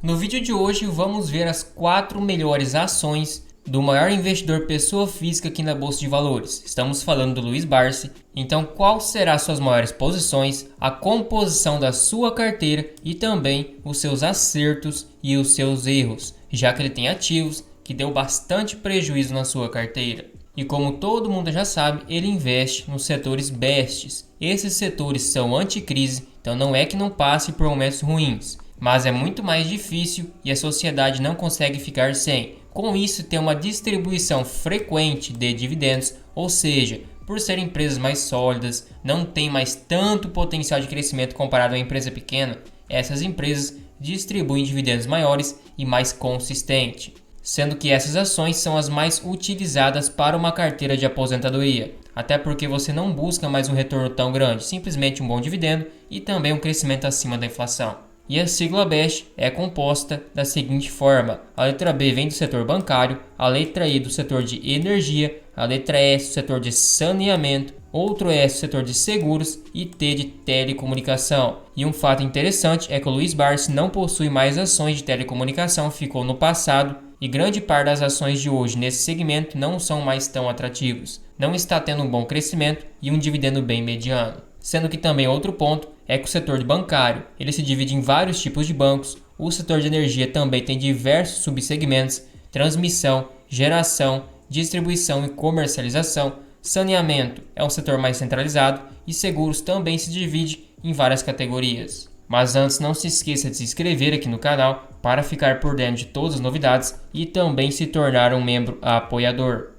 No vídeo de hoje vamos ver as 4 melhores ações do maior investidor pessoa física aqui na Bolsa de Valores. Estamos falando do Luiz Barsi. Então, qual será suas maiores posições, a composição da sua carteira e também os seus acertos e os seus erros, já que ele tem ativos que deu bastante prejuízo na sua carteira. E como todo mundo já sabe, ele investe nos setores bestes. Esses setores são anticrise, então não é que não passe por momentos ruins, mas é muito mais difícil e a sociedade não consegue ficar sem. Com isso, tem uma distribuição frequente de dividendos, ou seja, por serem empresas mais sólidas, não tem mais tanto potencial de crescimento comparado a uma empresa pequena, essas empresas distribuem dividendos maiores e mais consistente, sendo que essas ações são as mais utilizadas para uma carteira de aposentadoria, até porque você não busca mais um retorno tão grande, simplesmente um bom dividendo e também um crescimento acima da inflação. E a sigla BEST é composta da seguinte forma: a letra B vem do setor bancário, a letra I do setor de energia, a letra S do setor de saneamento, outro S do setor de seguros e T de telecomunicação. E um fato interessante é que o Luiz Barsi não possui mais ações de telecomunicação, ficou no passado, e grande parte das ações de hoje nesse segmento não são mais tão atrativos. Não está tendo um bom crescimento e um dividendo bem mediano. Sendo que também outro ponto é que o setor de bancário ele se divide em vários tipos de bancos, o setor de energia também tem diversos subsegmentos, transmissão, geração, distribuição e comercialização, saneamento é um setor mais centralizado e seguros também se divide em várias categorias. Mas antes não se esqueça de se inscrever aqui no canal para ficar por dentro de todas as novidades e também se tornar um membro apoiador.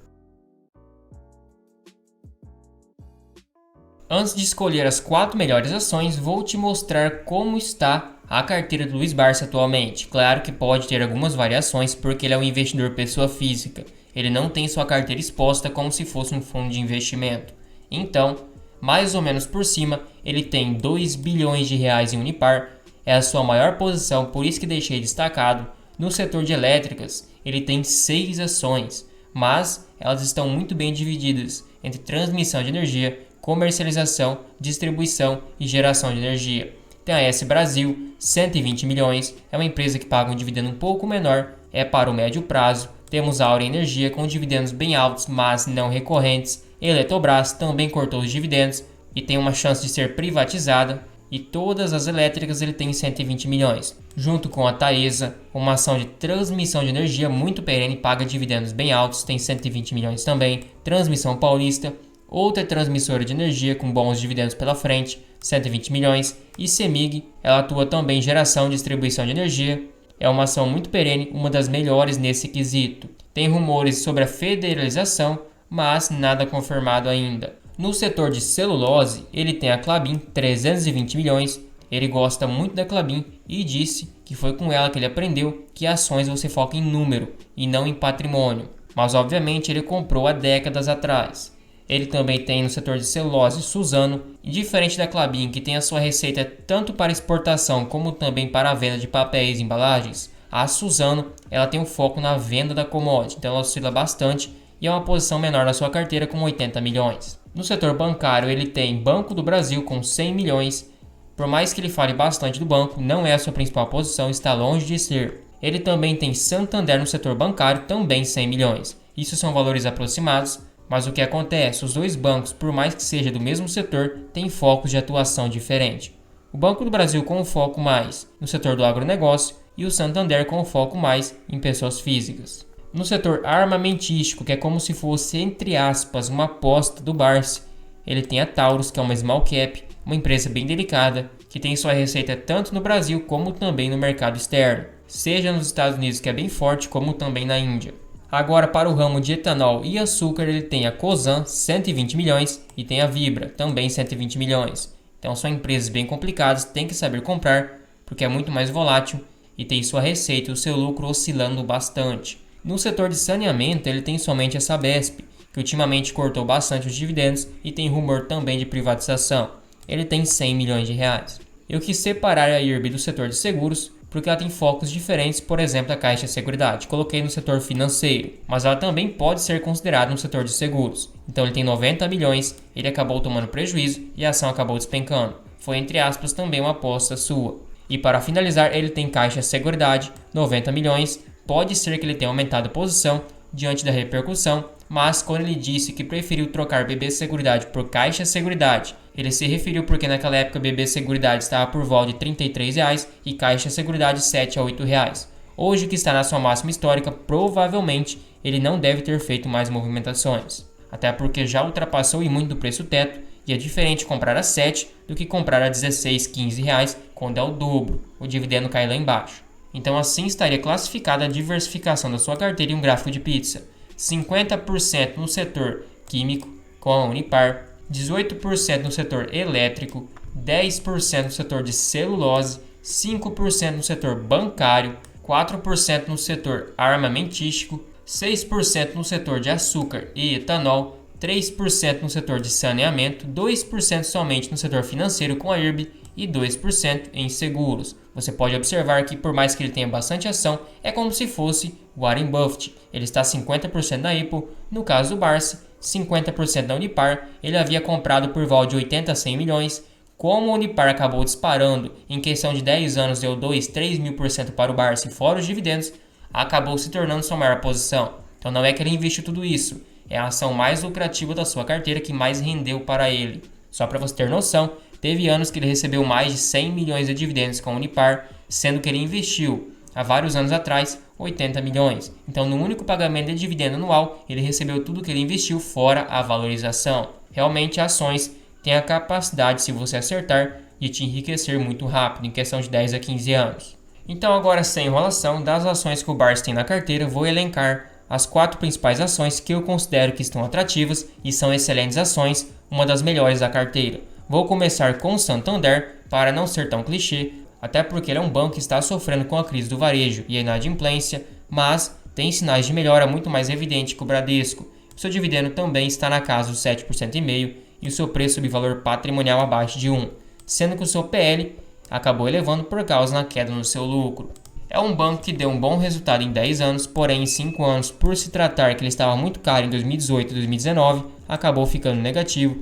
Antes de escolher as 4 melhores ações, vou te mostrar como está a carteira do Luiz Barsi atualmente. Claro que pode ter algumas variações porque ele é um investidor pessoa física. Ele não tem sua carteira exposta como se fosse um fundo de investimento. Então, mais ou menos por cima, ele tem 2 bilhões de reais em Unipar, é a sua maior posição, por isso que deixei destacado. No setor de elétricas, ele tem 6 ações, mas elas estão muito bem divididas entre transmissão de energia, comercialização, distribuição e geração de energia. Tem a S Brasil, 120 milhões, é uma empresa que paga um dividendo um pouco menor, é para o médio prazo. Temos a Auren Energia com dividendos bem altos, mas não recorrentes. Eletrobras também cortou os dividendos e tem uma chance de ser privatizada. E todas as elétricas ele tem 120 milhões. Junto com a Taesa, uma ação de transmissão de energia muito perene, paga dividendos bem altos, tem 120 milhões também. Transmissão Paulista, outra transmissora de energia com bons dividendos pela frente, 120 milhões. E Cemig, ela atua também em geração e distribuição de energia. É uma ação muito perene, uma das melhores nesse quesito. Tem rumores sobre a federalização, mas nada confirmado ainda. No setor de celulose, ele tem a Klabin, 320 milhões. Ele gosta muito da Klabin e disse que foi com ela que ele aprendeu que ações você foca em número e não em patrimônio. Mas obviamente ele comprou há décadas atrás. Ele também tem no setor de celulose Suzano, e diferente da Klabin, que tem a sua receita tanto para exportação como também para a venda de papéis e embalagens, a Suzano ela tem um foco na venda da commodity, então ela oscila bastante e é uma posição menor na sua carteira com 80 milhões. No setor bancário ele tem Banco do Brasil com 100 milhões, por mais que ele fale bastante do banco, não é a sua principal posição, está longe de ser. Ele também tem Santander no setor bancário, também 100 milhões. Isso são valores aproximados, mas o que acontece? Os dois bancos, por mais que seja do mesmo setor, têm focos de atuação diferentes. O Banco do Brasil com um foco mais no setor do agronegócio e o Santander com um foco mais em pessoas físicas. No setor armamentístico, que é como se fosse, entre aspas, uma aposta do Barsi, ele tem a Taurus, que é uma small cap, uma empresa bem delicada, que tem sua receita tanto no Brasil como também no mercado externo, seja nos Estados Unidos, que é bem forte, como também na Índia. Agora, para o ramo de etanol e açúcar, ele tem a Cosan, 120 milhões, e tem a Vibra, também 120 milhões. Então são empresas bem complicadas, tem que saber comprar, porque é muito mais volátil e tem sua receita e o seu lucro oscilando bastante. No setor de saneamento, ele tem somente a Sabesp, que ultimamente cortou bastante os dividendos e tem rumor também de privatização. Ele tem 100 milhões de reais. Eu quis separar a IRB do setor de seguros, porque ela tem focos diferentes, por exemplo, a Caixa Seguridade. Coloquei no setor financeiro, mas ela também pode ser considerada no setor de seguros. Então ele tem 90 milhões, ele acabou tomando prejuízo e a ação acabou despencando. Foi, entre aspas, também uma aposta sua. E para finalizar, ele tem Caixa Seguridade, 90 milhões. Pode ser que ele tenha aumentado a posição diante da repercussão, mas quando ele disse que preferiu trocar BB Seguridade por Caixa Seguridade, ele se referiu porque naquela época BB Seguridade estava por volta de R$ 33 e Caixa Seguridade R$ 7 a R$ 8. Hoje, que está na sua máxima histórica, provavelmente ele não deve ter feito mais movimentações, até porque já ultrapassou e muito do preço teto, e é diferente comprar a 7 do que comprar a 16, 15 reais quando é o dobro, o dividendo cai lá embaixo. Então assim estaria classificada a diversificação da sua carteira em um gráfico de pizza: 50% no setor químico com a Unipar, 18% no setor elétrico, 10% no setor de celulose, 5% no setor bancário, 4% no setor armamentístico, 6% no setor de açúcar e etanol, 3% no setor de saneamento, 2% somente no setor financeiro com a IRB e 2% em seguros. Você pode observar que, por mais que ele tenha bastante ação, é como se fosse Warren Buffett. Ele está 50% na Apple, no caso do Barça, 50% na Unipar. Ele havia comprado por volta de 80 a 100 milhões. Como a Unipar acabou disparando, em questão de 10 anos deu 2, 3 mil por cento para o Barça e fora os dividendos, acabou se tornando sua maior posição. Então não é que ele investiu tudo isso, é a ação mais lucrativa da sua carteira que mais rendeu para ele. Só para você ter noção, teve anos que ele recebeu mais de 100 milhões de dividendos com a Unipar, sendo que ele investiu, há vários anos atrás, 80 milhões. Então, no único pagamento de dividendo anual, ele recebeu tudo que ele investiu fora a valorização. Realmente, ações têm a capacidade, se você acertar, de te enriquecer muito rápido, em questão de 10 a 15 anos. Então, agora, sem enrolação, das ações que o Barça tem na carteira, vou elencar as 4 principais ações que eu considero que estão atrativas e são excelentes ações, uma das melhores da carteira. Vou começar com o Santander, para não ser tão clichê, até porque ele é um banco que está sofrendo com a crise do varejo e a inadimplência, mas tem sinais de melhora muito mais evidente que o Bradesco. O seu dividendo também está na casa dos 7,5% e o seu preço sobre valor patrimonial abaixo de 1, sendo que o seu PL acabou elevando por causa da queda no seu lucro. É um banco que deu um bom resultado em 10 anos, porém em 5 anos, por se tratar que ele estava muito caro em 2018 e 2019, acabou ficando negativo.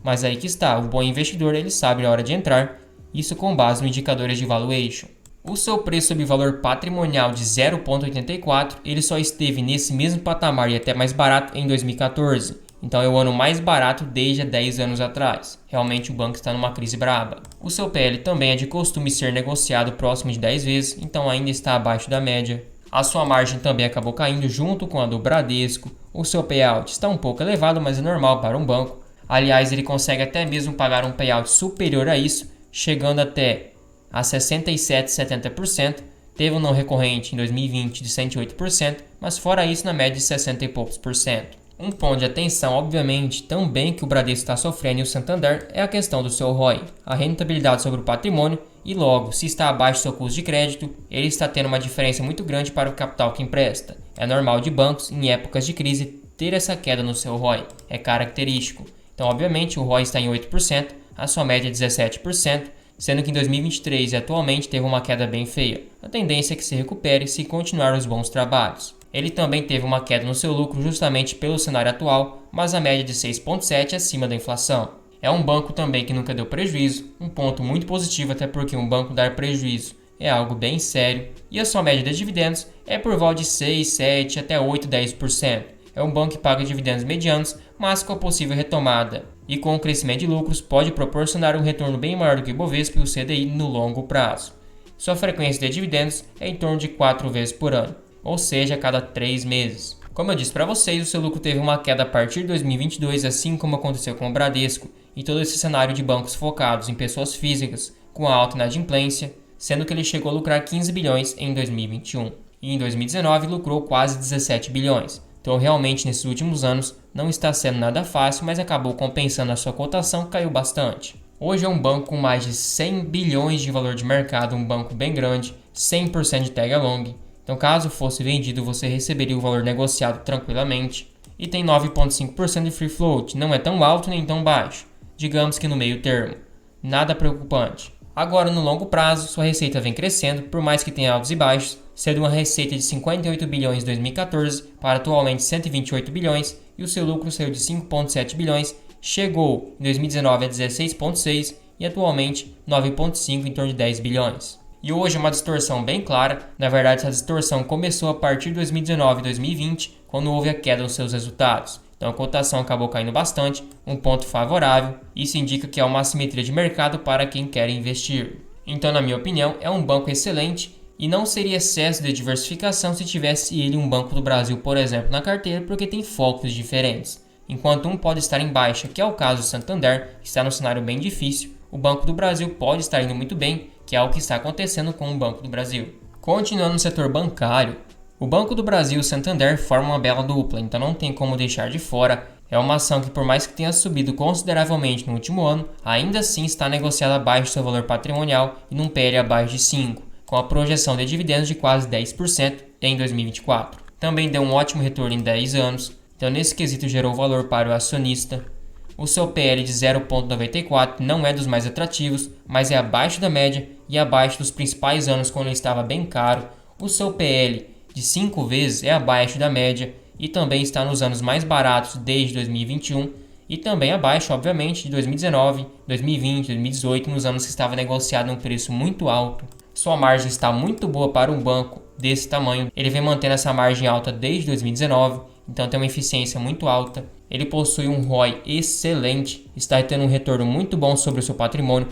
Mas aí que está, o bom investidor ele sabe na hora de entrar, isso com base nos indicadores de valuation. O seu preço sobre valor patrimonial de 0,84, ele só esteve nesse mesmo patamar e até mais barato em 2014. Então é o ano mais barato desde há 10 anos atrás. Realmente o banco está numa crise braba. O seu PL também é de costume ser negociado próximo de 10 vezes, então ainda está abaixo da média. A sua margem também acabou caindo junto com a do Bradesco. O seu payout está um pouco elevado, mas é normal para um banco. Aliás, ele consegue até mesmo pagar um payout superior a isso, chegando até a 67, 70%. Teve um não recorrente em 2020 de 108%, mas fora isso na média de 60 e poucos por cento. Um ponto de atenção, obviamente, também que o Bradesco está sofrendo e o Santander é a questão do seu ROI, a rentabilidade sobre o patrimônio, e logo, se está abaixo do seu custo de crédito, ele está tendo uma diferença muito grande para o capital que empresta. É normal de bancos, em épocas de crise, ter essa queda no seu ROI, é característico. Então, obviamente, o ROI está em 8%, a sua média é 17%, sendo que em 2023 e atualmente teve uma queda bem feia. A tendência é que se recupere se continuar os bons trabalhos. Ele também teve uma queda no seu lucro justamente pelo cenário atual, mas a média de 6,7% acima da inflação. É um banco também que nunca deu prejuízo, um ponto muito positivo até porque um banco dar prejuízo é algo bem sério, e a sua média de dividendos é por volta de 6, 7 até 8, 10%. É um banco que paga dividendos medianos, mas com a possível retomada e com o crescimento de lucros pode proporcionar um retorno bem maior do que o Bovespa e o CDI no longo prazo. Sua frequência de dividendos é em torno de 4 vezes por ano, ou seja, a cada 3 meses. Como eu disse para vocês, o seu lucro teve uma queda a partir de 2022, assim como aconteceu com o Bradesco e todo esse cenário de bancos focados em pessoas físicas com a alta inadimplência, sendo que ele chegou a lucrar 15 bilhões em 2021 e em 2019 lucrou quase 17 bilhões. Então realmente nesses últimos anos não está sendo nada fácil, mas acabou compensando, a sua cotação caiu bastante. Hoje é um banco com mais de 100 bilhões de valor de mercado, um banco bem grande, 100% de tag along. Então caso fosse vendido você receberia o valor negociado tranquilamente. E tem 9,5% de free float, não é tão alto nem tão baixo, digamos que no meio termo. Nada preocupante. Agora no longo prazo sua receita vem crescendo, por mais que tenha altos e baixos, sendo uma receita de 58 bilhões em 2014 para atualmente 128 bilhões e o seu lucro saiu de 5,7 bilhões, chegou em 2019 a 16,6 e atualmente 9,5 em torno de 10 bilhões. E hoje é uma distorção bem clara. Na verdade, essa distorção começou a partir de 2019 e 2020, quando houve a queda nos seus resultados. Então a cotação acabou caindo bastante, um ponto favorável. Isso indica que há uma assimetria de mercado para quem quer investir. Então, na minha opinião, é um banco excelente e não seria excesso de diversificação se tivesse ele um Banco do Brasil, por exemplo, na carteira, porque tem focos diferentes. Enquanto um pode estar em baixa, que é o caso do Santander, que está num cenário bem difícil, o Banco do Brasil pode estar indo muito bem, que é o que está acontecendo com o Banco do Brasil. Continuando no setor bancário, o Banco do Brasil e o Santander formam uma bela dupla, então não tem como deixar de fora. É uma ação que, por mais que tenha subido consideravelmente no último ano, ainda assim está negociada abaixo do seu valor patrimonial e num PL abaixo de 5, com a projeção de dividendos de quase 10% em 2024. Também deu um ótimo retorno em 10 anos, então nesse quesito gerou valor para o acionista. O seu PL de 0,94 não é dos mais atrativos, mas é abaixo da média e abaixo dos principais anos quando ele estava bem caro. O seu PL de 5 vezes é abaixo da média e também está nos anos mais baratos desde 2021 e também abaixo, obviamente, de 2019, 2020, 2018, nos anos que estava negociado em um preço muito alto. Sua margem está muito boa para um banco desse tamanho. Ele vem mantendo essa margem alta desde 2019, então tem uma eficiência muito alta. Ele possui um ROI excelente, está tendo um retorno muito bom sobre o seu patrimônio,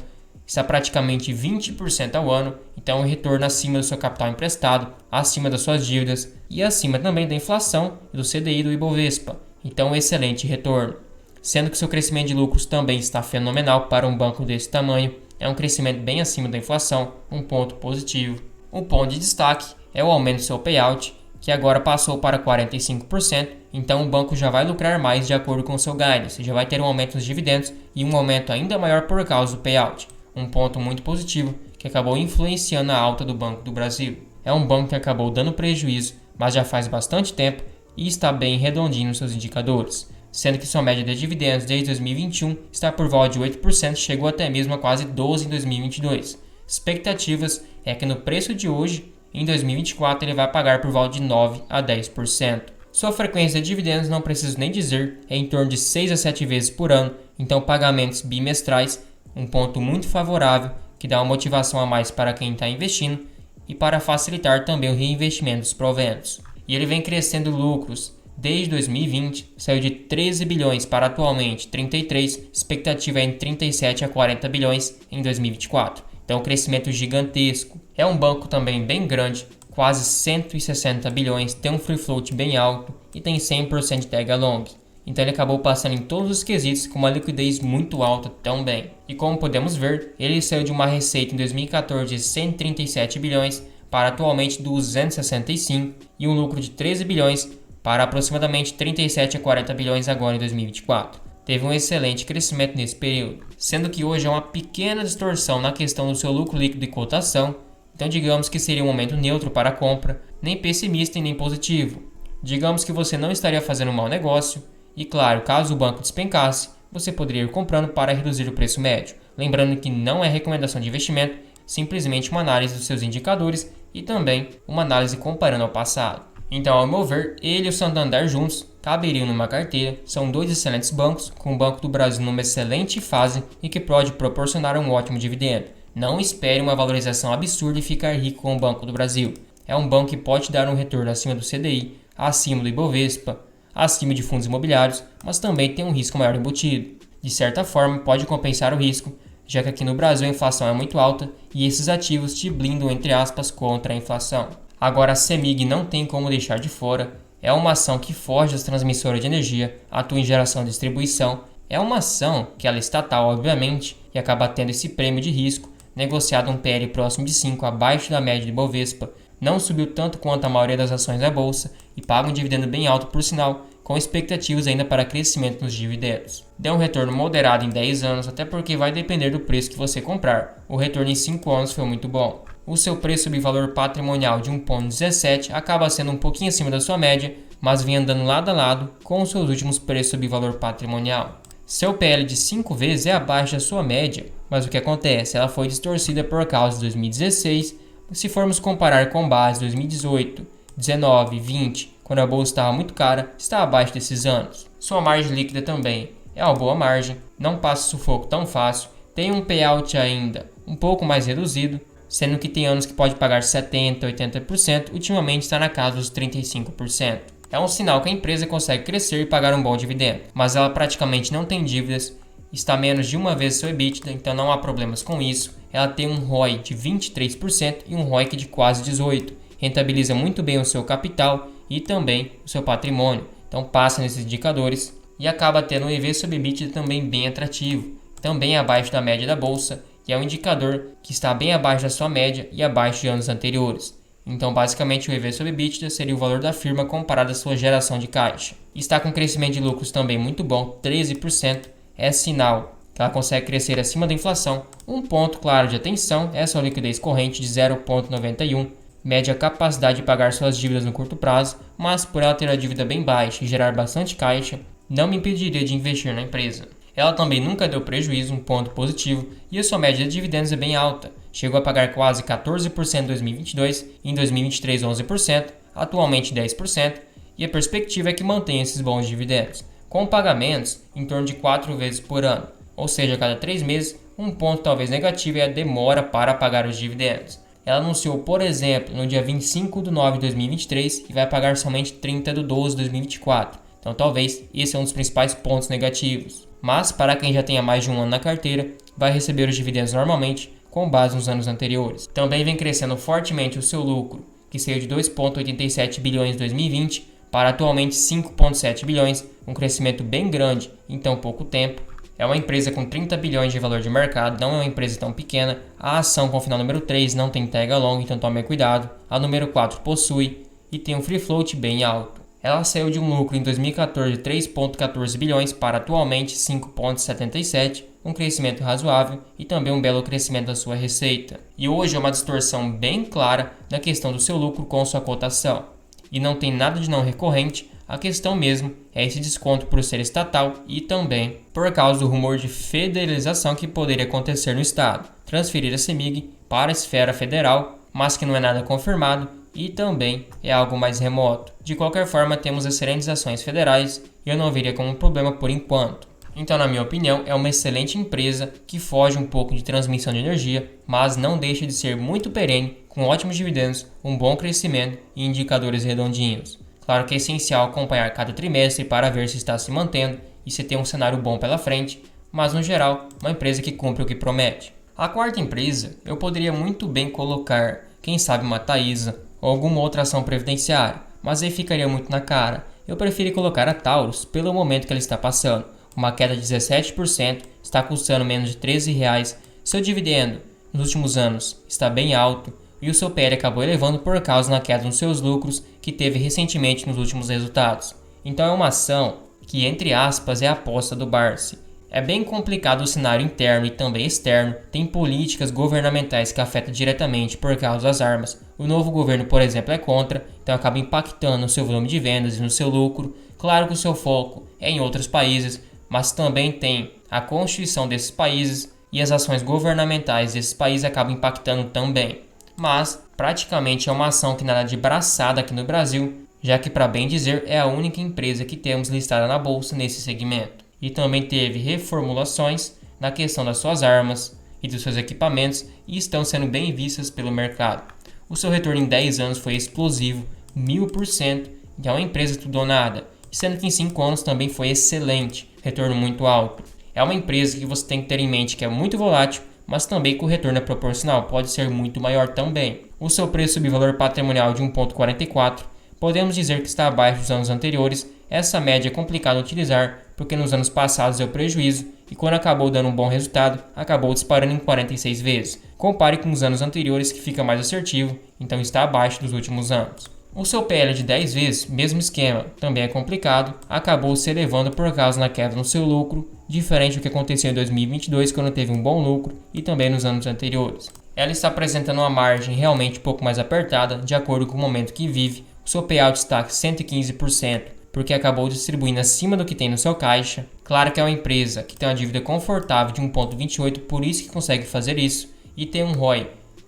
está praticamente 20% ao ano, então é um retorno acima do seu capital emprestado, acima das suas dívidas e acima também da inflação e do CDI do Ibovespa, então um excelente retorno. Sendo que seu crescimento de lucros também está fenomenal para um banco desse tamanho, é um crescimento bem acima da inflação, um ponto positivo. Um ponto de destaque é o aumento do seu payout, que agora passou para 45%, então o banco já vai lucrar mais de acordo com o seu guidance, já vai ter um aumento nos dividendos e um aumento ainda maior por causa do payout, um ponto muito positivo que acabou influenciando a alta do Banco do Brasil. É um banco que acabou dando prejuízo, mas já faz bastante tempo e está bem redondinho nos seus indicadores, sendo que sua média de dividendos desde 2021 está por volta de 8%, chegou até mesmo a quase 12% em 2022. Expectativas é que no preço de hoje, em 2024, ele vai pagar por volta de 9% a 10%. Sua frequência de dividendos, não preciso nem dizer, é em torno de 6 a 7 vezes por ano, então pagamentos bimestrais, um ponto muito favorável que dá uma motivação a mais para quem está investindo e para facilitar também o reinvestimento dos proventos. E ele vem crescendo lucros. Desde 2020, saiu de 13 bilhões para atualmente 33, expectativa é em 37 a 40 bilhões em 2024. Então, um crescimento gigantesco. É um banco também bem grande, quase 160 bilhões, tem um free float bem alto e tem 100% de tag along. Então ele acabou passando em todos os quesitos com uma liquidez muito alta também. E como podemos ver, ele saiu de uma receita em 2014 de 137 bilhões para atualmente 265 e um lucro de 13 bilhões para aproximadamente 37 a 40 bilhões agora em 2024. Teve um excelente crescimento nesse período, sendo que hoje é uma pequena distorção na questão do seu lucro líquido e cotação, então digamos que seria um momento neutro para a compra, nem pessimista e nem positivo. Digamos que você não estaria fazendo um mau negócio, e claro, caso o banco despencasse, você poderia ir comprando para reduzir o preço médio. Lembrando que não é recomendação de investimento, simplesmente uma análise dos seus indicadores e também uma análise comparando ao passado. Então, ao meu ver, ele e o Santander juntos caberiam numa carteira, são dois excelentes bancos, com o Banco do Brasil numa excelente fase e que pode proporcionar um ótimo dividendo. Não espere uma valorização absurda e ficar rico com o Banco do Brasil. É um banco que pode dar um retorno acima do CDI, acima do Ibovespa, acima de fundos imobiliários, mas também tem um risco maior embutido. De certa forma, pode compensar o risco, já que aqui no Brasil a inflação é muito alta e esses ativos te blindam, entre aspas, contra a inflação. Agora a CEMIG não tem como deixar de fora, é uma ação que foge das transmissoras de energia, atua em geração e distribuição, é uma ação que ela é estatal, obviamente, e acaba tendo esse prêmio de risco, negociado um PL próximo de 5, abaixo da média de Bovespa, não subiu tanto quanto a maioria das ações da bolsa e paga um dividendo bem alto por sinal, com expectativas ainda para crescimento nos dividendos. Deu um retorno moderado em 10 anos, até porque vai depender do preço que você comprar. O retorno em 5 anos foi muito bom. O seu preço sobre valor patrimonial de 1,17 acaba sendo um pouquinho acima da sua média, mas vem andando lado a lado com os seus últimos preços sobre valor patrimonial. Seu PL de 5 vezes é abaixo da sua média, mas o que acontece? Ela foi distorcida por causa de 2016, se formos comparar com base 2018, 19, 20, quando a bolsa estava muito cara, está abaixo desses anos. Sua margem líquida também é uma boa margem, não passa sufoco tão fácil, tem um payout ainda um pouco mais reduzido, sendo que tem anos que pode pagar 70%, 80%, ultimamente está na casa dos 35%. É um sinal que a empresa consegue crescer e pagar um bom dividendo, mas ela praticamente não tem dívidas, está menos de uma vez seu EBITDA, então não há problemas com isso. Ela tem um ROI de 23% e um ROIC de quase 18%, rentabiliza muito bem o seu capital e também o seu patrimônio, então passa nesses indicadores e acaba tendo um EV/EBITDA também bem atrativo, também abaixo da média da bolsa, e é um indicador que está bem abaixo da sua média e abaixo de anos anteriores. Então, basicamente, o EV/EBITDA seria o valor da firma comparado à sua geração de caixa. Está com crescimento de lucros também muito bom, 13%, é sinal que ela consegue crescer acima da inflação. Um ponto claro de atenção é a sua liquidez corrente de 0,91, mede a capacidade de pagar suas dívidas no curto prazo, mas por ela ter a dívida bem baixa e gerar bastante caixa, não me impediria de investir na empresa. Ela também nunca deu prejuízo, um ponto positivo, e a sua média de dividendos é bem alta. Chegou a pagar quase 14% em 2022, em 2023 11%, atualmente 10%, e a perspectiva é que mantenha esses bons dividendos, com pagamentos em torno de 4 vezes por ano, ou seja, a cada 3 meses. Um ponto talvez negativo é a demora para pagar os dividendos. Ela anunciou, por exemplo, no dia 25 de nove de 2023 que vai pagar somente 30 de 12 de 2024. Então talvez esse é um dos principais pontos negativos. Mas para quem já tenha mais de um ano na carteira, vai receber os dividendos normalmente com base nos anos anteriores. Também vem crescendo fortemente o seu lucro, que saiu de 2,87 bilhões em 2020 para atualmente 5,7 bilhões, um crescimento bem grande em tão pouco tempo. É uma empresa com 30 bilhões de valor de mercado, não é uma empresa tão pequena. A ação com final número 3 não tem tag long, então tome cuidado. A número 4 possui e tem um free float bem alto. Ela saiu de um lucro em 2014 de 3,14 bilhões para atualmente 5,77, um crescimento razoável e também um belo crescimento da sua receita. E hoje é uma distorção bem clara na questão do seu lucro com sua cotação. E não tem nada de não recorrente, a questão mesmo é esse desconto por ser estatal e também por causa do rumor de federalização que poderia acontecer no estado, transferir a CEMIG para a esfera federal, mas que não é nada confirmado e também é algo mais remoto. De qualquer forma, temos excelentes ações federais e eu não veria como um problema por enquanto. Então, na minha opinião, é uma excelente empresa que foge um pouco de transmissão de energia, mas não deixa de ser muito perene, com ótimos dividendos, um bom crescimento e indicadores redondinhos. Claro que é essencial acompanhar cada trimestre para ver se está se mantendo e se tem um cenário bom pela frente, mas no geral, uma empresa que cumpre o que promete. A quarta empresa, eu poderia muito bem colocar, quem sabe uma Taesa ou alguma outra ação previdenciária, mas aí ficaria muito na cara. Eu preferi colocar a Taurus pelo momento que ela está passando. Uma queda de 17%, está custando menos de R$13. Seu dividendo nos últimos anos está bem alto e o seu PL acabou elevando por causa da queda nos seus lucros que teve recentemente nos últimos resultados. Então é uma ação que, entre aspas, é a aposta do Barsi. É bem complicado o cenário interno e também externo, tem políticas governamentais que afetam diretamente por causa das armas. O novo governo, por exemplo, é contra, então acaba impactando no seu volume de vendas e no seu lucro. Claro que o seu foco é em outros países, mas também tem a constituição desses países e as ações governamentais desses países acabam impactando também. Mas praticamente é uma ação que nada de braçada aqui no Brasil, já que, para bem dizer, é a única empresa que temos listada na bolsa nesse segmento. E também teve reformulações na questão das suas armas e dos seus equipamentos e estão sendo bem vistas pelo mercado. O seu retorno em 10 anos foi explosivo, 1000%, e é uma empresa tudo ou nada, sendo que em 5 anos também foi excelente, retorno muito alto. É uma empresa que você tem que ter em mente que é muito volátil, mas também que o retorno é proporcional, pode ser muito maior também. O seu preço e valor patrimonial de 1,44, podemos dizer que está abaixo dos anos anteriores. Essa média é complicada de utilizar, porque nos anos passados deu prejuízo e quando acabou dando um bom resultado, acabou disparando em 46 vezes. Compare com os anos anteriores que fica mais assertivo, então está abaixo dos últimos anos. O seu PL de 10 vezes, mesmo esquema, também é complicado, acabou se elevando por causa da queda no seu lucro, diferente do que aconteceu em 2022 quando teve um bom lucro e também nos anos anteriores. Ela está apresentando uma margem realmente um pouco mais apertada, de acordo com o momento que vive. O seu payout está 115%, porque acabou distribuindo acima do que tem no seu caixa. Claro que é uma empresa que tem uma dívida confortável de 1,28, por isso que consegue fazer isso, e tem um ROI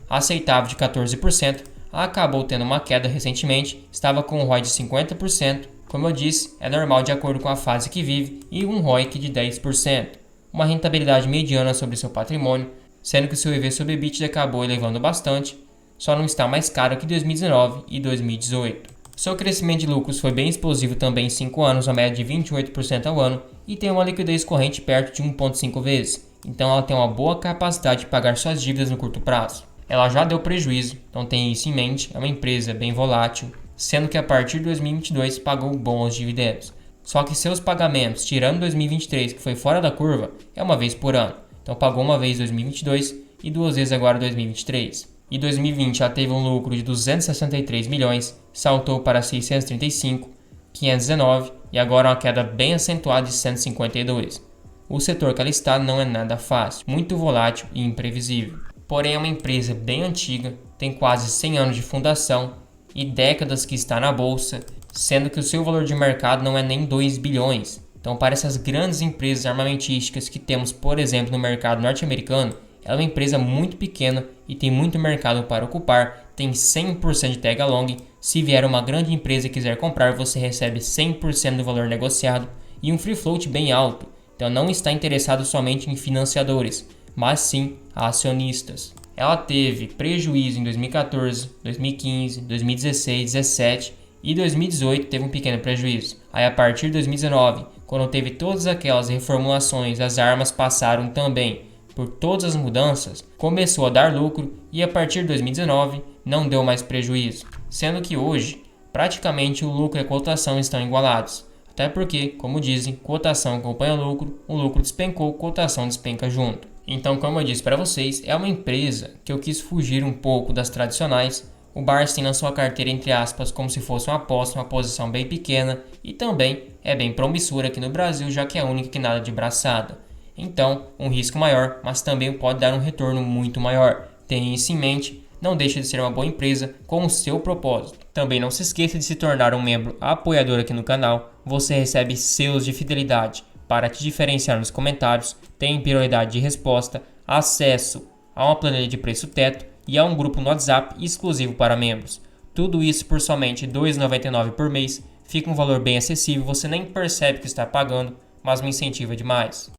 aceitável de 14%, acabou tendo uma queda recentemente, estava com um ROI de 50%, como eu disse, é normal de acordo com a fase que vive, e um ROIC de 10%. Uma rentabilidade mediana sobre seu patrimônio, sendo que o seu EV sobre EBITDA acabou elevando bastante, só não está mais caro que 2019 e 2018. Seu crescimento de lucros foi bem explosivo também em 5 anos, a média de 28% ao ano, e tem uma liquidez corrente perto de 1,5 vezes, então ela tem uma boa capacidade de pagar suas dívidas no curto prazo. Ela já deu prejuízo, então tenha isso em mente, é uma empresa bem volátil, sendo que a partir de 2022 pagou bons dividendos. Só que seus pagamentos, tirando 2023, que foi fora da curva, é uma vez por ano. Então pagou uma vez em 2022 e 2 vezes agora em 2023. E 2020 já teve um lucro de 263 milhões, saltou para 635, 519 e agora uma queda bem acentuada de 152. O setor que ela está não é nada fácil, muito volátil e imprevisível. Porém é uma empresa bem antiga, tem quase 100 anos de fundação e décadas que está na bolsa, sendo que o seu valor de mercado não é nem 2 bilhões. Então para essas grandes empresas armamentísticas que temos, por exemplo, no mercado norte-americano, ela é uma empresa muito pequena e tem muito mercado para ocupar, tem 100% de tag along, se vier uma grande empresa e quiser comprar, você recebe 100% do valor negociado e um free float bem alto, então não está interessado somente em financiadores, mas sim a acionistas. Ela teve prejuízo em 2014, 2015, 2016, 2017 e 2018 teve um pequeno prejuízo. Aí a partir de 2019, quando teve todas aquelas reformulações, as armas passaram também por todas as mudanças, começou a dar lucro e a partir de 2019 não deu mais prejuízo. Sendo que hoje, praticamente o lucro e a cotação estão igualados. Até porque, como dizem, cotação acompanha lucro, o lucro despencou, cotação despenca junto. Então, como eu disse para vocês, é uma empresa que eu quis fugir um pouco das tradicionais. O Barsi tem na sua carteira, entre aspas, como se fosse uma aposta, uma posição bem pequena e também é bem promissora aqui no Brasil, já que é a única que nada de braçada. Então, um risco maior, mas também pode dar um retorno muito maior. Tenha isso em mente, não deixe de ser uma boa empresa com o seu propósito. Também não se esqueça de se tornar um membro apoiador aqui no canal. Você recebe selos de fidelidade para te diferenciar nos comentários, tem prioridade de resposta, acesso a uma planilha de preço teto e a um grupo no WhatsApp exclusivo para membros. Tudo isso por somente R$ 2,99 por mês. Fica um valor bem acessível, você nem percebe que está pagando, mas me incentiva demais.